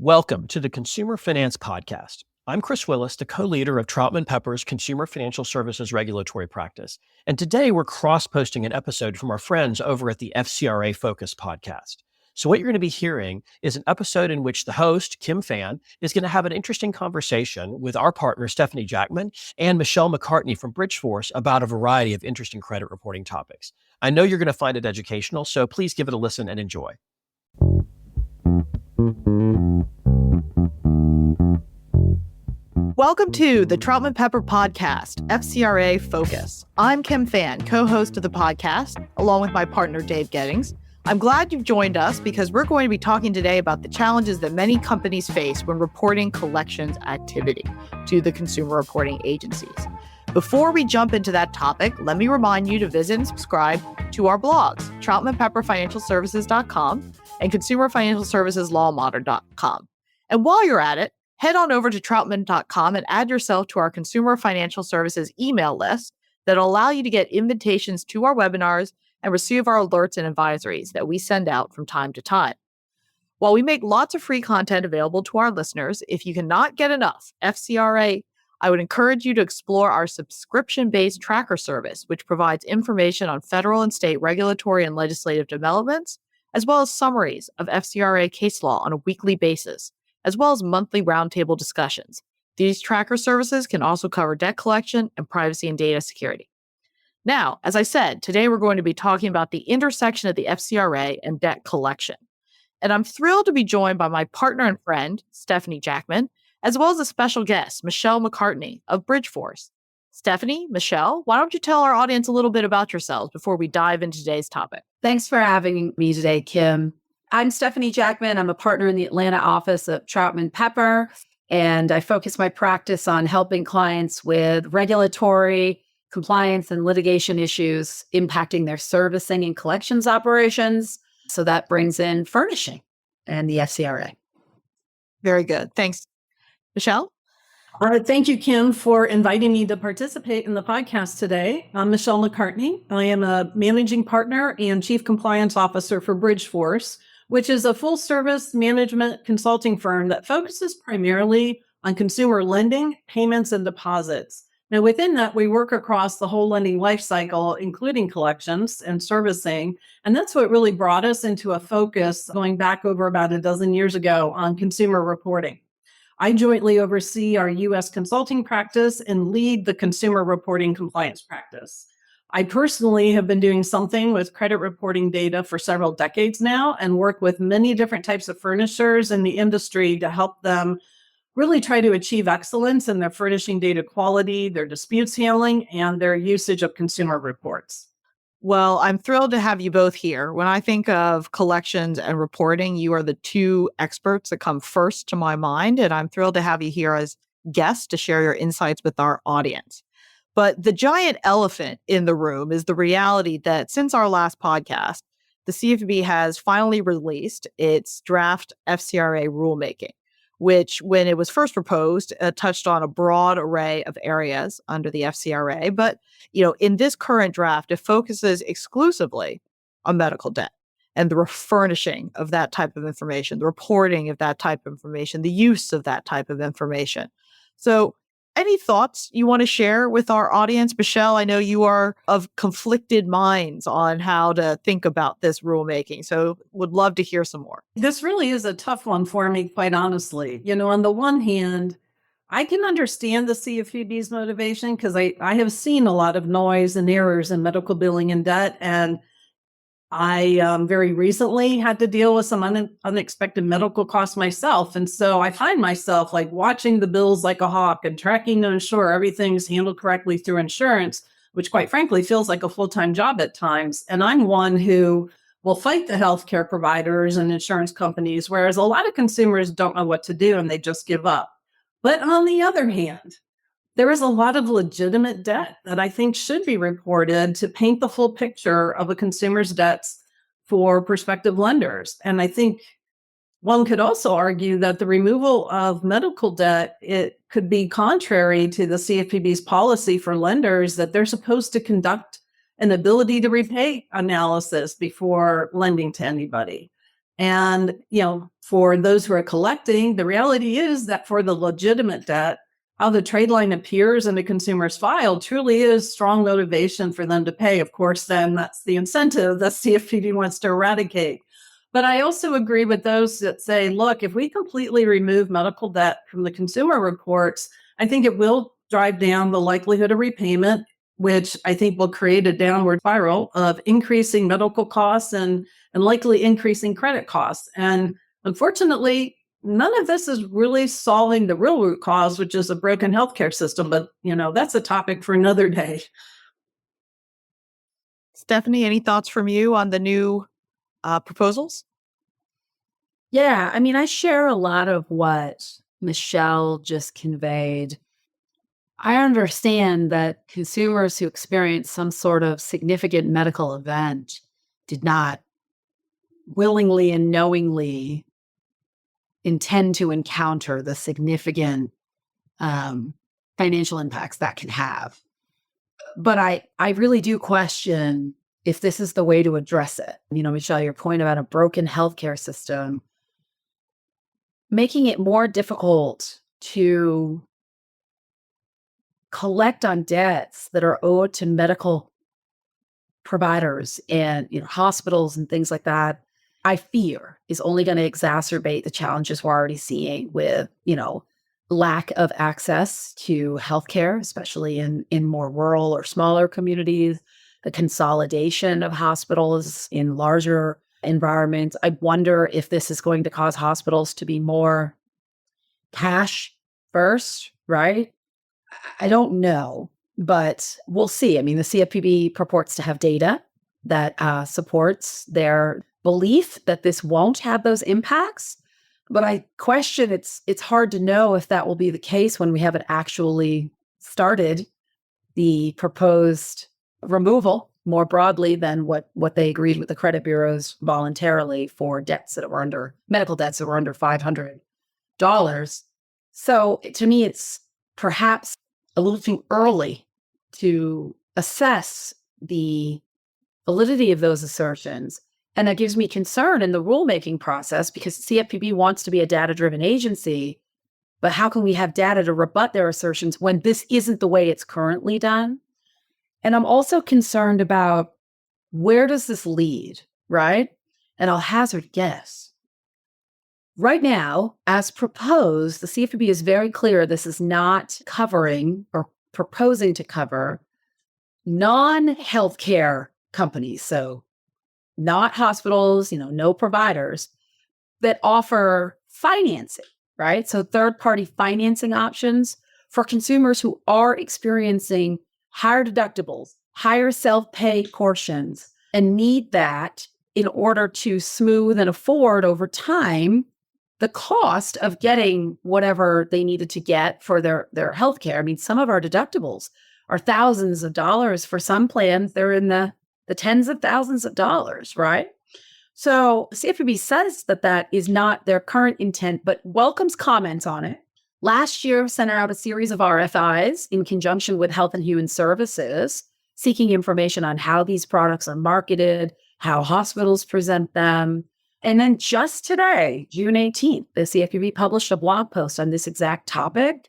Welcome to the Consumer Finance Podcast. I'm Chris Willis, the co-leader of Troutman Pepper's Consumer Financial Services Regulatory Practice. And today we're cross-posting an episode from our friends over at the FCRA Focus podcast. So what you're going to be hearing is an episode in which the host, Kim Phan, is going to have an interesting conversation with our partner, Stefanie Jackman, and Michelle Macartney from Bridgeforce about a variety of interesting credit reporting topics. I know you're going to find it educational, so please give it a listen and enjoy. Welcome to the Troutman Pepper podcast, FCRA Focus. I'm Kim Phan, co-host of the podcast, along with my partner, Dave Gettings. I'm glad you've joined us because we're going to be talking today about the challenges that many companies face when reporting collections activity to the consumer reporting agencies. Before we jump into that topic, let me remind you to visit and subscribe to our blogs, troutmanpepperfinancialservices.com and consumerfinancialserviceslawmodern.com. And while you're at it, head on over to troutman.com and add yourself to our Consumer Financial Services email list that'll allow you to get invitations to our webinars and receive our alerts and advisories that we send out from time to time. While we make lots of free content available to our listeners, if you cannot get enough FCRA, I would encourage you to explore our subscription-based tracker service, which provides information on federal and state regulatory and legislative developments, as well as summaries of FCRA case law on a weekly basis, as well as monthly roundtable discussions. These tracker services can also cover debt collection and privacy and data security. Now, as I said, today we're going to be talking about the intersection of the FCRA and debt collection. And I'm thrilled to be joined by my partner and friend, Stefanie Jackman, as well as a special guest, Michelle Macartney of Bridgeforce. Stefanie, Michelle, why don't you tell our audience a little bit about yourselves before we dive into today's topic? Thanks for having me today, Kim. I'm Stefanie Jackman. I'm a partner in the Atlanta office of Troutman Pepper, and I focus my practice on helping clients with regulatory, compliance, and litigation issues impacting their servicing and collections operations. So that brings in furnishing and the FCRA. Very good. Thanks. Michelle? Thank you, Kim, for inviting me to participate in the podcast today. I'm Michelle Macartney. I am a managing partner and chief compliance officer for Bridgeforce, which is a full-service management consulting firm that focuses primarily on consumer lending, payments, and deposits. Now, within that, we work across the whole lending life cycle, including collections and servicing, and that's what really brought us into a focus going back over about a dozen years ago on consumer reporting. I jointly oversee our U.S. consulting practice and lead the consumer reporting compliance practice. I personally have been doing something with credit reporting data for several decades now and work with many different types of furnishers in the industry to help them really try to achieve excellence in their furnishing data quality, their disputes handling, and their usage of consumer reports. Well, I'm thrilled to have you both here. When I think of collections and reporting, you are the two experts that come first to my mind, and I'm thrilled to have you here as guests to share your insights with our audience. But the giant elephant in the room is the reality that since our last podcast, the CFPB has finally released its draft FCRA rulemaking, which, when it was first proposed, touched on a broad array of areas under the FCRA. But, in this current draft, it focuses exclusively on medical debt and the refurnishing of that type of information, the reporting of that type of information, the use of that type of information. So any thoughts you want to share with our audience? Michelle, I know you are of conflicted minds on how to think about this rulemaking, so would love to hear some more. This really is a tough one for me, quite honestly. On the one hand, I can understand the CFPB's motivation because I have seen a lot of noise and errors in medical billing and debt, and I very recently had to deal with some unexpected medical costs myself. And so I find myself watching the bills like a hawk and tracking to ensure everything's handled correctly through insurance, which quite frankly feels like a full-time job at times. And I'm one who will fight the healthcare providers and insurance companies, whereas a lot of consumers don't know what to do and they just give up. But on the other hand, there is a lot of legitimate debt that I think should be reported to paint the full picture of a consumer's debts for prospective lenders. And I think one could also argue that the removal of medical debt, it could be contrary to the CFPB's policy for lenders that they're supposed to conduct an ability to repay analysis before lending to anybody. And, for those who are collecting, the reality is that for the legitimate debt, how the trade line appears in the consumer's file truly is strong motivation for them to pay. Of course, then that's the incentive that CFPB wants to eradicate. But I also agree with those that say, look, if we completely remove medical debt from the consumer reports, I think it will drive down the likelihood of repayment, which I think will create a downward spiral of increasing medical costs and likely increasing credit costs. And unfortunately, none of this is really solving the real root cause, which is a broken healthcare system. But, that's a topic for another day. Stefanie, any thoughts from you on the new proposals? Yeah, I mean, I share a lot of what Michelle just conveyed. I understand that consumers who experience some sort of significant medical event did not willingly and knowingly intend to encounter the significant financial impacts that can have. But I really do question if this is the way to address it. Michelle, your point about a broken healthcare system, making it more difficult to collect on debts that are owed to medical providers and hospitals and things like that, I fear is only going to exacerbate the challenges we're already seeing with, lack of access to healthcare, especially in more rural or smaller communities, the consolidation of hospitals in larger environments. I wonder if this is going to cause hospitals to be more cash first, right? I don't know, but we'll see. I mean, the CFPB purports to have data that supports their belief that this won't have those impacts. But I question it's hard to know if that will be the case when we haven't actually started the proposed removal more broadly than what they agreed with the credit bureaus voluntarily for debts that were under medical debts that were under $500. So to me, it's perhaps a little too early to assess the validity of those assertions. And that gives me concern in the rulemaking process because CFPB wants to be a data-driven agency, but how can we have data to rebut their assertions when this isn't the way it's currently done? And I'm also concerned about where does this lead, right? And I'll hazard a guess. Right now, as proposed, the CFPB is very clear this is not covering or proposing to cover non-healthcare companies. So not hospitals, no providers that offer financing, right? So third-party financing options for consumers who are experiencing higher deductibles, higher self-pay portions, and need that in order to smooth and afford over time the cost of getting whatever they needed to get for their healthcare. I mean, some of our deductibles are thousands of dollars. For some plans, they're in the tens of thousands of dollars, right? So CFPB says that is not their current intent, but welcomes comments on it. Last year, sent out a series of RFIs in conjunction with Health and Human Services, seeking information on how these products are marketed, how hospitals present them. And then just today, June 18th, the CFPB published a blog post on this exact topic.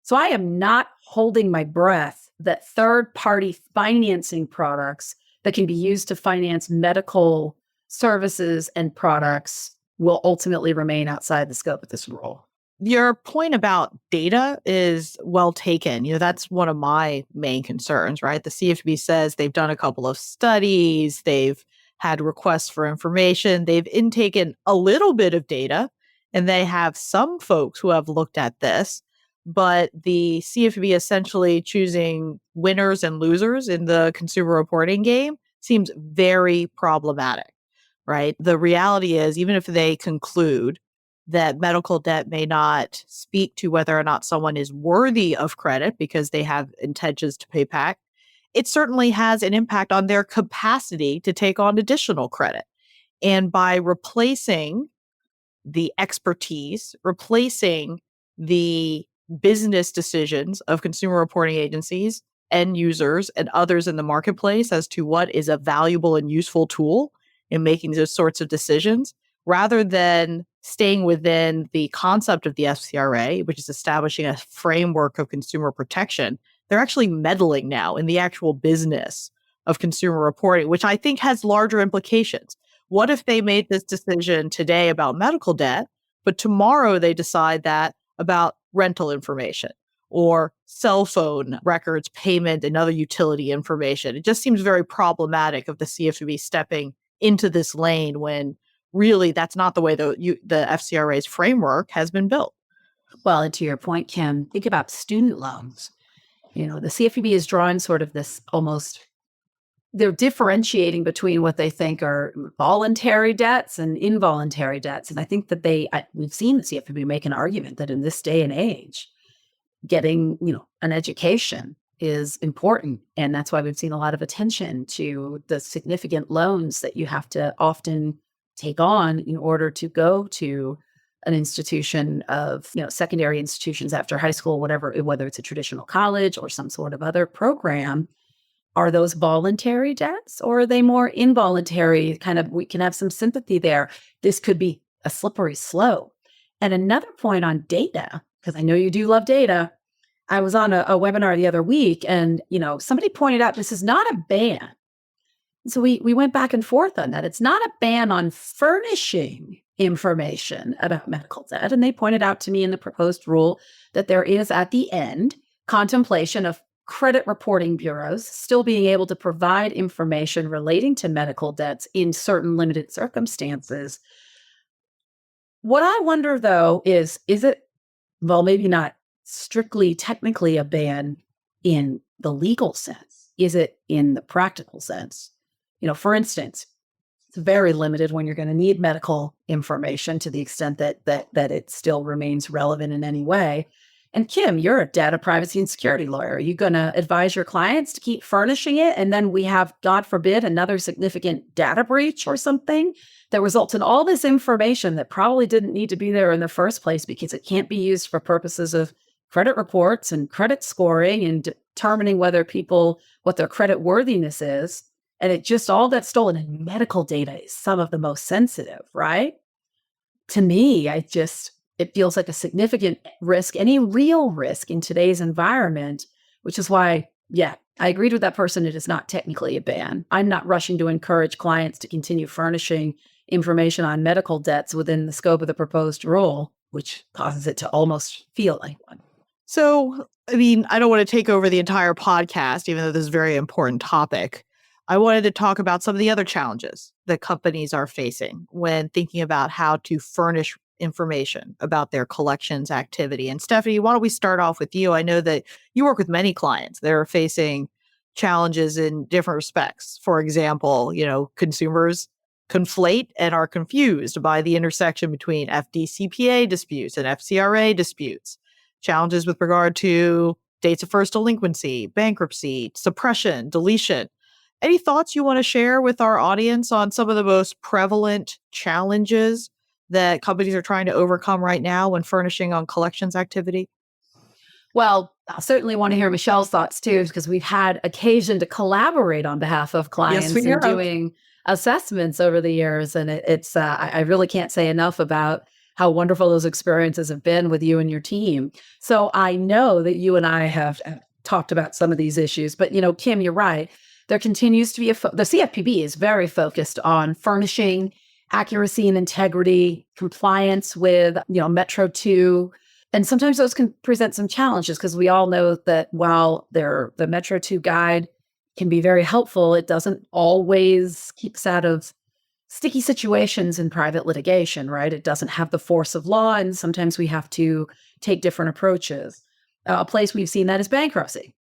So I am not holding my breath that third-party financing products that can be used to finance medical services and products will ultimately remain outside the scope of this rule. Your point about data is well taken. That's one of my main concerns, right? The CFPB says they've done a couple of studies, they've had requests for information, they've intaken a little bit of data, and they have some folks who have looked at this, but the CFPB essentially choosing winners and losers in the consumer reporting game seems very problematic, right? The reality is, even if they conclude that medical debt may not speak to whether or not someone is worthy of credit because they have intentions to pay back, it certainly has an impact on their capacity to take on additional credit. And by replacing the expertise, replacing the business decisions of consumer reporting agencies, end users, and others in the marketplace as to what is a valuable and useful tool in making those sorts of decisions, rather than staying within the concept of the FCRA, which is establishing a framework of consumer protection, they're actually meddling now in the actual business of consumer reporting, which I think has larger implications. What if they made this decision today about medical debt, but tomorrow they decide that about rental information or cell phone records, payment, and other utility information? It just seems very problematic of the CFPB stepping into this lane when really that's not the way the FCRA's framework has been built. Well, and to your point, Kim, think about student loans. The CFPB is drawing sort of this almost, they're differentiating between what they think are voluntary debts and involuntary debts. And I think that we've seen the CFPB make an argument that in this day and age, getting, an education is important. And that's why we've seen a lot of attention to the significant loans that you have to often take on in order to go to an institution of, secondary institutions after high school, whatever, whether it's a traditional college or some sort of other program. Are those voluntary debts or are they more involuntary? Kind of, we can have some sympathy there. This could be a slippery slope. And another point on data, because I know you do love data. I was on a webinar the other week and, somebody pointed out this is not a ban. So we went back and forth on that. It's not a ban on furnishing information about medical debt. And they pointed out to me in the proposed rule that there is at the end contemplation of credit reporting bureaus still being able to provide information relating to medical debts in certain limited circumstances. What I wonder, though, is it, well, maybe not strictly technically a ban in the legal sense. Is it in the practical sense? For instance, it's very limited when you're going to need medical information to the extent that it still remains relevant in any way. And Kim, you're a data privacy and security lawyer. Are you going to advise your clients to keep furnishing it? And then we have, God forbid, another significant data breach or something that results in all this information that probably didn't need to be there in the first place because it can't be used for purposes of credit reports and credit scoring and determining whether what their credit worthiness is. And it just all gets stolen. And medical data is some of the most sensitive, right? To me, it feels like a significant risk, any real risk in today's environment, which is why, I agreed with that person. It is not technically a ban. I'm not rushing to encourage clients to continue furnishing information on medical debts within the scope of the proposed rule, which causes it to almost feel like one. So, I don't want to take over the entire podcast, even though this is a very important topic. I wanted to talk about some of the other challenges that companies are facing when thinking about how to furnish information about their collections activity. And Stefanie, why don't we start off with you? I know that you work with many clients that are facing challenges in different respects. For example, consumers conflate and are confused by the intersection between FDCPA disputes and FCRA disputes. Challenges with regard to dates of first delinquency, bankruptcy, suppression, deletion. Any thoughts you want to share with our audience on some of the most prevalent challenges that companies are trying to overcome right now when furnishing on collections activity? Well, I certainly want to hear Michelle's thoughts too, because we've had occasion to collaborate on behalf of clients in doing assessments over the years. And I really can't say enough about how wonderful those experiences have been with you and your team. So I know that you and I have talked about some of these issues, but Kim, you're right. There continues to be the CFPB is very focused on furnishing accuracy and integrity, compliance with, Metro 2. And sometimes those can present some challenges because we all know that while the Metro 2 guide can be very helpful, it doesn't always keep us out of sticky situations in private litigation, right? It doesn't have the force of law, and sometimes we have to take different approaches. A place we've seen that is bankruptcy.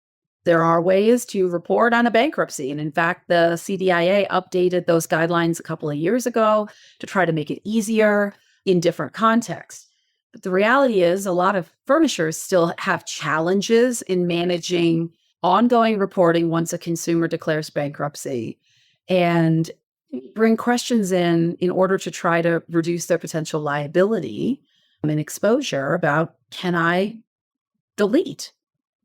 There are ways to report on a bankruptcy. And in fact, the CDIA updated those guidelines a couple of years ago to try to make it easier in different contexts. But the reality is a lot of furnishers still have challenges in managing ongoing reporting once a consumer declares bankruptcy and bring questions in order to try to reduce their potential liability and exposure about, can I delete?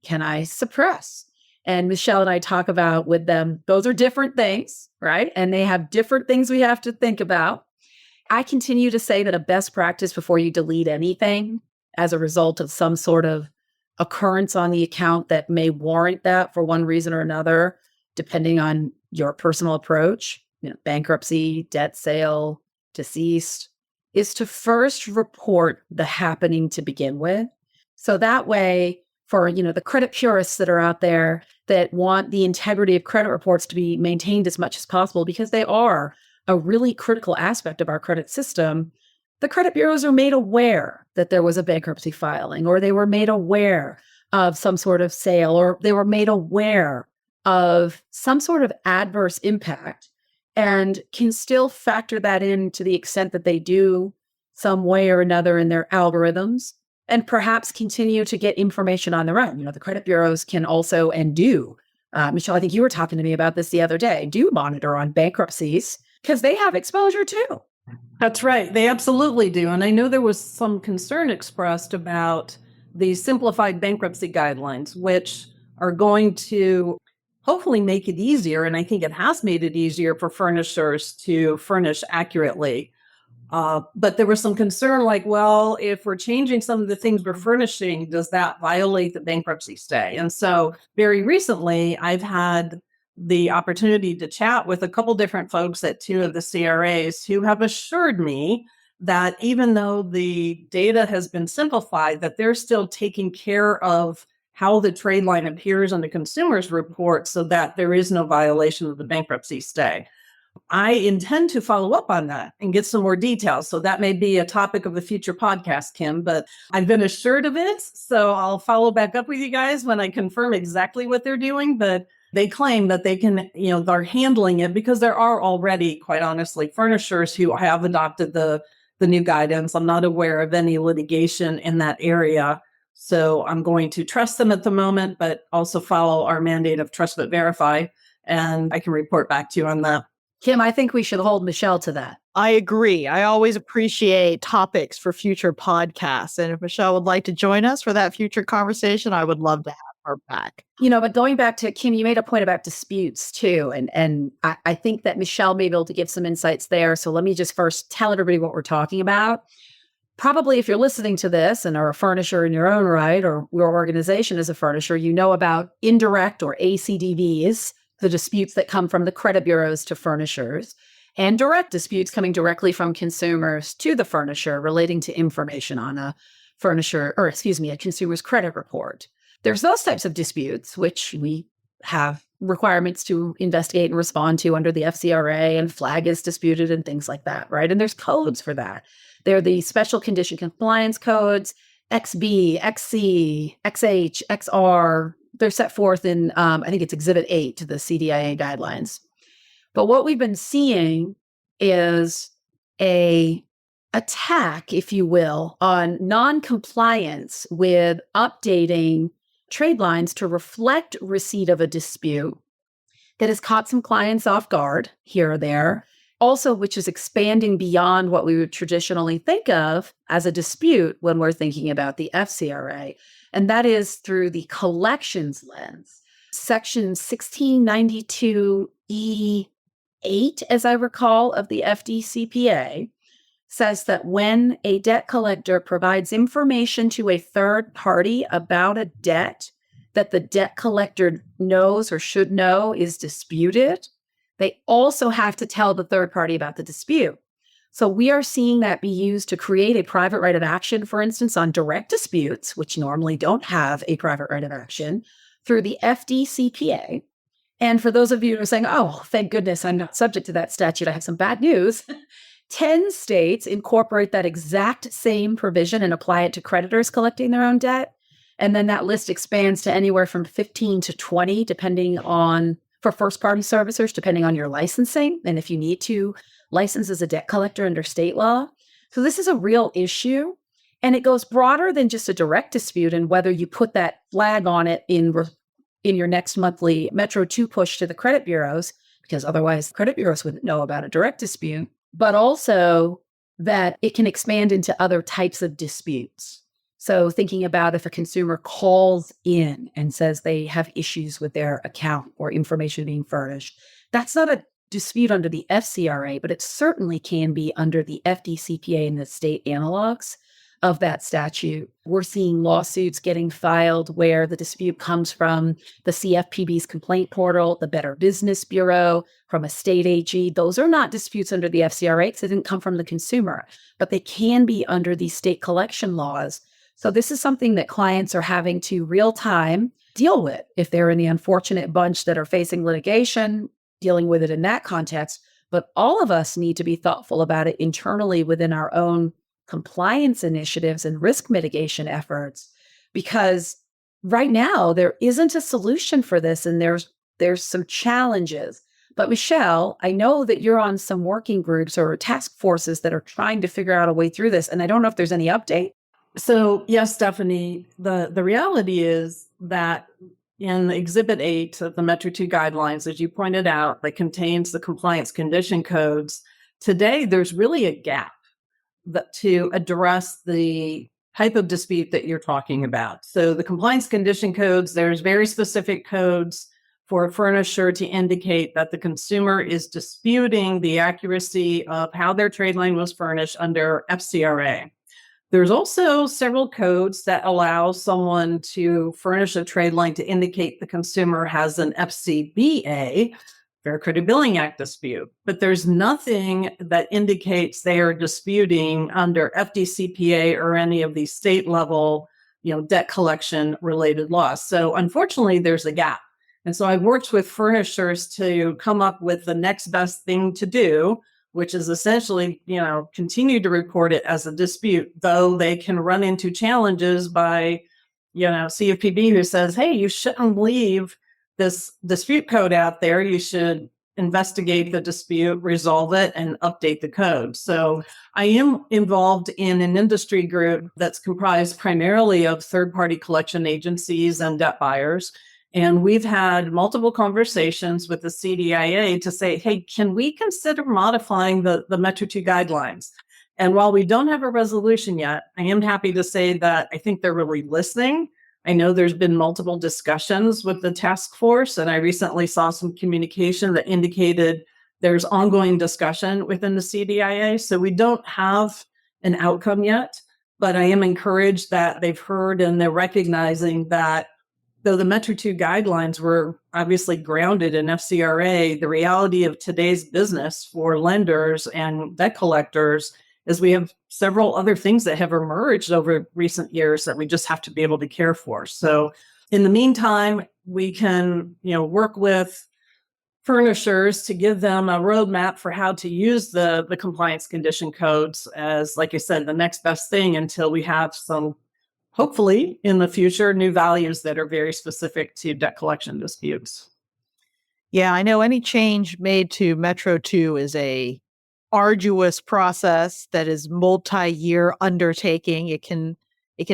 Can I suppress? And Michelle and I talk about with them, those are different things, right? And they have different things we have to think about. I continue to say that a best practice before you delete anything as a result of some sort of occurrence on the account that may warrant that for one reason or another, depending on your personal approach, bankruptcy, debt sale, deceased, is to first report the happening to begin with. So that way, for the credit purists that are out there that want the integrity of credit reports to be maintained as much as possible, because they are a really critical aspect of our credit system, the credit bureaus are made aware that there was a bankruptcy filing, or they were made aware of some sort of sale, or they were made aware of some sort of adverse impact, and can still factor that in to the extent that they do some way or another in their algorithms, and perhaps continue to get information on their own. The credit bureaus can also and do, Michelle, I think you were talking to me about this the other day, do monitor on bankruptcies because they have exposure too. That's right. They absolutely do. And I know there was some concern expressed about the simplified bankruptcy guidelines, which are going to hopefully make it easier. And I think it has made it easier for furnishers to furnish accurately. But there was some concern like, well, if we're changing some of the things we're furnishing, does that violate the bankruptcy stay? And so very recently, I've had the opportunity to chat with a couple different folks at two of the CRAs who have assured me that even though the data has been simplified, that they're still taking care of how the trade line appears on the consumer's report so that there is no violation of the bankruptcy stay. I intend to follow up on that and get some more details. So that may be a topic of a future podcast, Kim, but I've been assured of it. So I'll follow back up with you guys when I confirm exactly what they're doing. But they claim that they can, they're handling it because there are already, quite honestly, furnishers who have adopted the new guidance. I'm not aware of any litigation in that area. So I'm going to trust them at the moment, but also follow our mandate of trust but verify. And I can report back to you on that. Kim, I think we should hold Michelle to that. I agree. I always appreciate topics for future podcasts. And if Michelle would like to join us for that future conversation, I would love to have her back. But going back to Kim, you made a point about disputes too. And I think that Michelle may be able to give some insights there. So let me just first tell everybody what we're talking about. Probably if you're listening to this and are a furnisher in your own right, or your organization is a furnisher, you know about indirect or ACDVs, the disputes that come from the credit bureaus to furnishers, and direct disputes coming directly from consumers to the furnisher relating to information on a consumer's credit report. There's those types of disputes, which we have requirements to investigate and respond to under the FCRA, and flag is disputed and things like that, right? And there's codes for that. They're the special condition compliance codes, XB, XC, XH, XR. They're set forth in, I think it's Exhibit 8 to the CDIA guidelines. But what we've been seeing is a attack, if you will, on non-compliance with updating trade lines to reflect receipt of a dispute that has caught some clients off guard here or there. Also, which is expanding beyond what we would traditionally think of as a dispute when we're thinking about the FCRA. And that is through the collections lens. Section 1692E8, as I recall, of the FDCPA says that when a debt collector provides information to a third party about a debt that the debt collector knows or should know is disputed, they also have to tell the third party about the dispute. So we are seeing that be used to create a private right of action, for instance, on direct disputes, which normally don't have a private right of action, through the FDCPA. And for those of you who are saying, oh, thank goodness I'm not subject to that statute, I have some bad news. 10 states incorporate that exact same provision and apply it to creditors collecting their own debt. And then that list expands to anywhere from 15 to 20, depending on, for first-party servicers, depending on your licensing, and if you need to license as a debt collector under state law. So this is a real issue, and it goes broader than just a direct dispute and whether you put that flag on it in your next monthly Metro 2 push to the credit bureaus, because otherwise credit bureaus wouldn't know about a direct dispute, but also that it can expand into other types of disputes. So thinking about if a consumer calls in and says they have issues with their account or information being furnished, that's not a dispute under the FCRA, but it certainly can be under the FDCPA and the state analogs of that statute. We're seeing lawsuits getting filed where the dispute comes from the CFPB's complaint portal, the Better Business Bureau, from a state AG. Those are not disputes under the FCRA because they didn't come from the consumer, but they can be under these state collection laws. So this is something that clients are having to real time deal with if they're in the unfortunate bunch that are facing litigation, dealing with it in that context. But all of us need to be thoughtful about it internally within our own compliance initiatives and risk mitigation efforts, because right now there isn't a solution for this and there's some challenges. But Michelle, I know that you're on some working groups or task forces that are trying to figure out a way through this, and I don't know if there's any update. So yes, Stephanie, the reality is that in Exhibit 8 of the Metro 2 guidelines, as you pointed out, that contains the compliance condition codes, today there's really a gap to address the type of dispute that you're talking about. So the compliance condition codes, there's very specific codes for a furnisher to indicate that the consumer is disputing the accuracy of how their trade line was furnished under FCRA. There's also several codes that allow someone to furnish a trade line to indicate the consumer has an FCBA, Fair Credit Billing Act dispute. But there's nothing that indicates they are disputing under FDCPA or any of these state level, debt collection related laws. So unfortunately, there's a gap. And so I've worked with furnishers to come up with the next best thing to do, which is essentially, continue to report it as a dispute, though they can run into challenges by, CFPB who says, hey, you shouldn't leave this dispute code out there. You should investigate the dispute, resolve it, and update the code. So I am involved in an industry group that's comprised primarily of third-party collection agencies and debt buyers. And we've had multiple conversations with the CDIA to say, hey, can we consider modifying the Metro 2 guidelines? And while we don't have a resolution yet, I am happy to say that I think they're really listening. I know there's been multiple discussions with the task force, and I recently saw some communication that indicated there's ongoing discussion within the CDIA. So we don't have an outcome yet, but I am encouraged that they've heard and they're recognizing that though the Metro 2 guidelines were obviously grounded in FCRA, the reality of today's business for lenders and debt collectors is we have several other things that have emerged over recent years that we just have to be able to care for. So in the meantime, we can, work with furnishers to give them a roadmap for how to use the compliance condition codes as, like I said, the next best thing until we have some, hopefully in the future, new values that are very specific to debt collection disputes. Yeah, I know any change made to Metro 2 is a arduous process that is multi-year undertaking. It can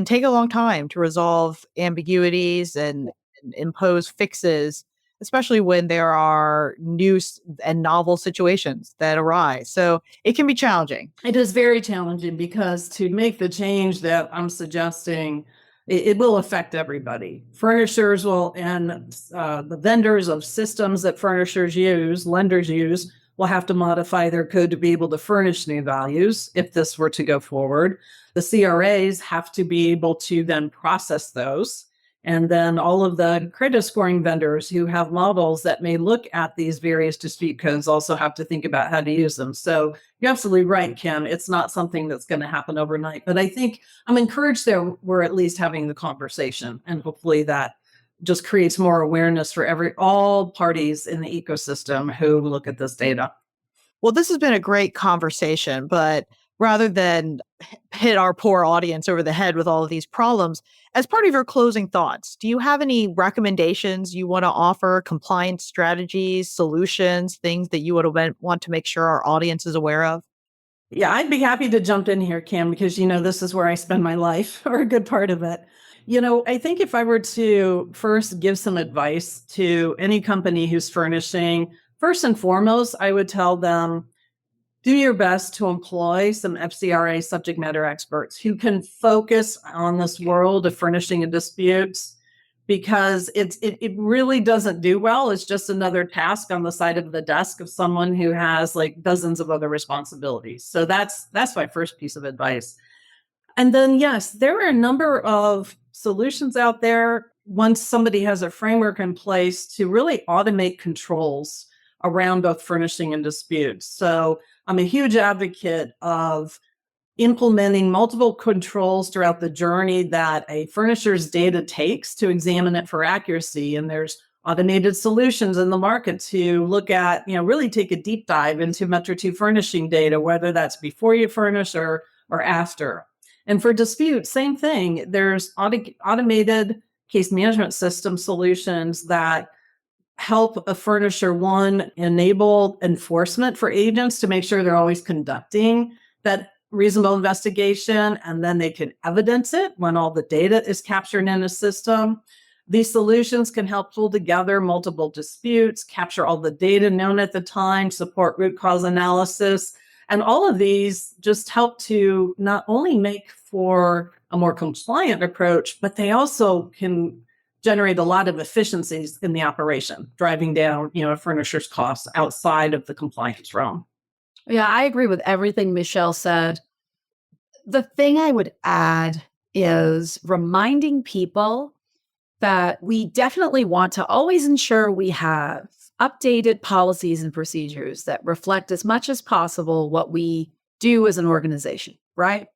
take a long time to resolve ambiguities and impose fixes, especially when there are new and novel situations that arise. So it can be challenging. It is very challenging because to make the change that I'm suggesting, it will affect everybody. Furnishers will, and the vendors of systems that furnishers use, lenders use, will have to modify their code to be able to furnish new values if this were to go forward. The CRAs have to be able to then process those. And then all of the credit scoring vendors who have models that may look at these various dispute codes also have to think about how to use them. So you're absolutely right, Kim. It's not something that's going to happen overnight. But I think I'm encouraged that we're at least having the conversation, and hopefully that just creates more awareness for all parties in the ecosystem who look at this data. Well, this has been a great conversation, but rather than hit our poor audience over the head with all of these problems, as part of your closing thoughts, do you have any recommendations you want to offer, compliance strategies, solutions, things that you would want to make sure our audience is aware of? Yeah, I'd be happy to jump in here, Kim, because, this is where I spend my life, or a good part of it. I think if I were to first give some advice to any company who's furnishing, first and foremost, I would tell them, do your best to employ some FCRA subject matter experts who can focus on this world of furnishing and disputes, because it really doesn't do well. It's just another task on the side of the desk of someone who has like dozens of other responsibilities. So that's my first piece of advice. And then, yes, there are a number of solutions out there once somebody has a framework in place to really automate controls around both furnishing and disputes. So I'm a huge advocate of implementing multiple controls throughout the journey that a furnisher's data takes to examine it for accuracy. And there's automated solutions in the market to look at, really take a deep dive into Metro 2 furnishing data, whether that's before you furnish or after. And for dispute, same thing. There's automated case management system solutions that help a furnisher, one, enable enforcement for agents to make sure they're always conducting that reasonable investigation, and then they can evidence it when all the data is captured in a system. These solutions can help pull together multiple disputes, capture all the data known at the time, support root cause analysis. And all of these just help to not only make for a more compliant approach, but they also can generate a lot of efficiencies in the operation, driving down, a furnisher's costs outside of the compliance realm. Yeah, I agree with everything Michelle said. The thing I would add is reminding people that we definitely want to always ensure we have updated policies and procedures that reflect as much as possible what we do as an organization, right?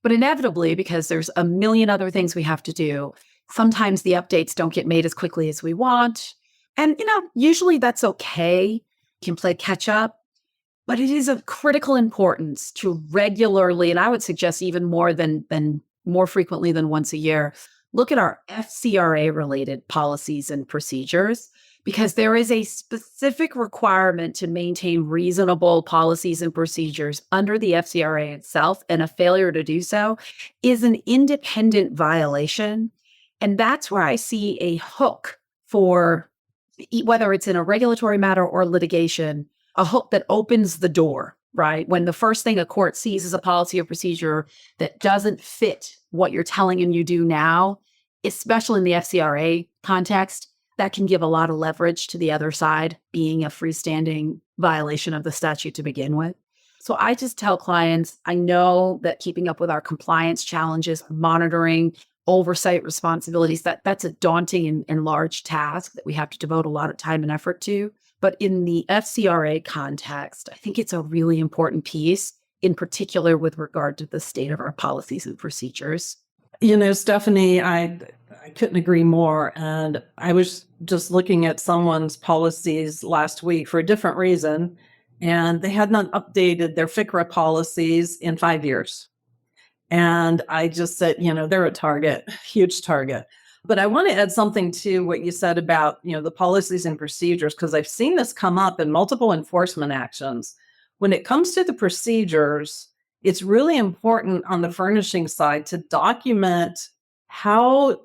But inevitably, because there's a million other things we have to do, sometimes the updates don't get made as quickly as we want. And, usually that's okay. You can play catch up. But it is of critical importance to regularly, and I would suggest even more frequently than once a year, look at our FCRA related policies and procedures, because there is a specific requirement to maintain reasonable policies and procedures under the FCRA itself, and a failure to do so is an independent violation. And that's where I see a hook for, whether it's in a regulatory matter or litigation, a hook that opens the door, right? When the first thing a court sees is a policy or procedure that doesn't fit what you're telling them you do now, especially in the FCRA context, that can give a lot of leverage to the other side being a freestanding violation of the statute to begin with. So I just tell clients, I know that keeping up with our compliance challenges, monitoring, oversight responsibilities, that's a daunting and large task that we have to devote a lot of time and effort to. But in the FCRA context, I think it's a really important piece, in particular with regard to the state of our policies and procedures. Stefanie, I couldn't agree more. And I was just looking at someone's policies last week for a different reason, and they had not updated their FCRA policies in 5 years. And I just said, they're a target, huge target. But I want to add something to what you said about, the policies and procedures, because I've seen this come up in multiple enforcement actions. When it comes to the procedures, it's really important on the furnishing side to document how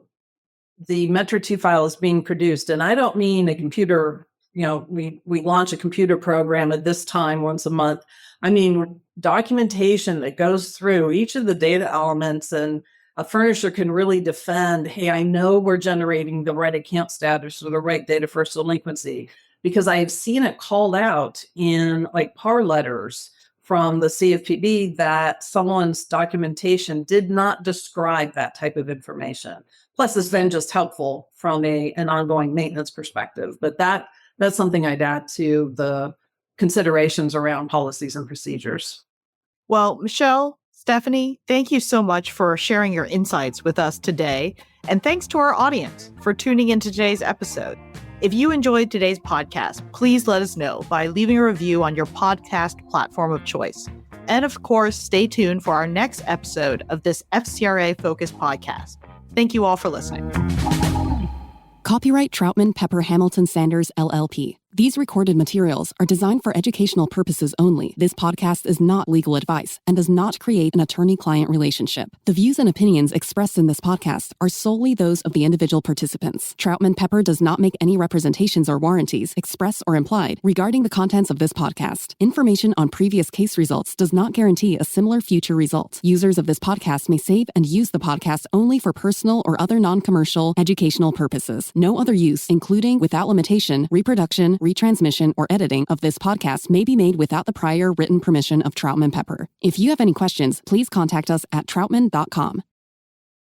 the Metro 2 file is being produced. And I don't mean a computer, we launch a computer program at this time once a month. I mean documentation that goes through each of the data elements, and a furnisher can really defend, hey, I know we're generating the right account status or the right data for delinquency, because I have seen it called out in like PAR letters from the CFPB that someone's documentation did not describe that type of information. Plus, it's been just helpful from an ongoing maintenance perspective. But that's something I'd add to the considerations around policies and procedures. Well, Michelle, Stefanie, thank you so much for sharing your insights with us today. And thanks to our audience for tuning into today's episode. If you enjoyed today's podcast, please let us know by leaving a review on your podcast platform of choice. And of course, stay tuned for our next episode of this FCRA-focused podcast. Thank you all for listening. Copyright Troutman Pepper Hamilton Sanders, LLP. These recorded materials are designed for educational purposes only. This podcast is not legal advice and does not create an attorney-client relationship. The views and opinions expressed in this podcast are solely those of the individual participants. Troutman Pepper does not make any representations or warranties, express or implied, regarding the contents of this podcast. Information on previous case results does not guarantee a similar future result. Users of this podcast may save and use the podcast only for personal or other non-commercial educational purposes. No other use, including without limitation, reproduction, retransmission, or editing of this podcast may be made without the prior written permission of Troutman Pepper. If you have any questions, please contact us at troutman.com.